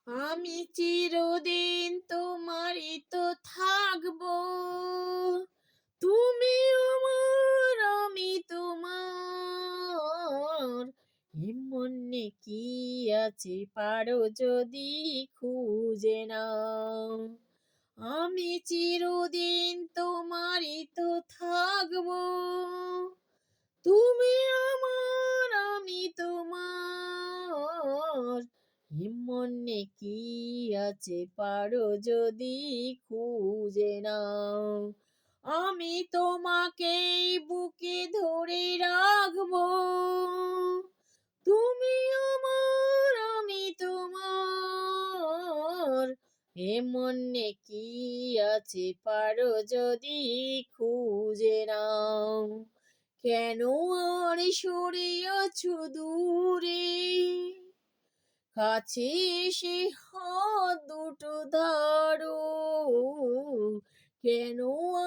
আমি চিরদিন তোমারই তো থাকবো, তুমি আমার আমি তোমার। এ মনে কি আছে পারো যদি খুঁজে নাও, আমি চিরদিন তোমারই তো থাকবো, তুমি আমার আমি তোমার। এ মনে কি আছে পারো যদি খুঁজে নাও, আমি তোমাকেই বুকে ধরে রাখবো, তুমি আমার আমি তোমার। এ মনে কি আছে পারো যদি খুঁজে নাও, কেন আর সরিয়েছ দূরে, কাছে এসে হাত দুটো ধরো, কেন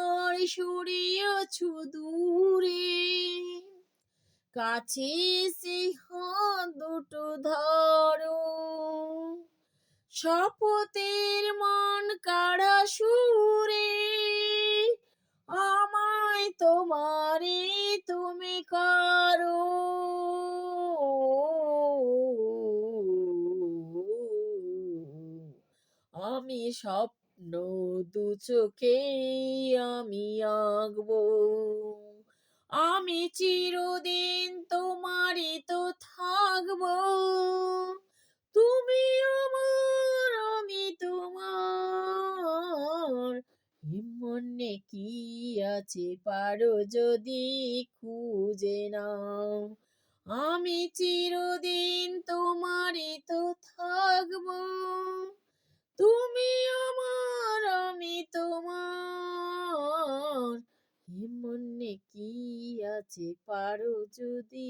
আর সরিয়েছ দূরে, কাছে এসে হাত দুটো ধরো। শপথের মন কাড়া সুরে আমায় তোমারে তুমি করো, আমি স্বপ্ন দু চোখেই আমি আঁকবো, আমি চিরদিন তোমারই তো থাকবো, তুমি আমার আমি তোমার। এ মনে কি আছে পারো যদি খুঁজে নাও, আমি চিরদিন তোমারই তো থাকবো, তুমি আমার আমি তোমার। এ মনে কি আছে পারো যদি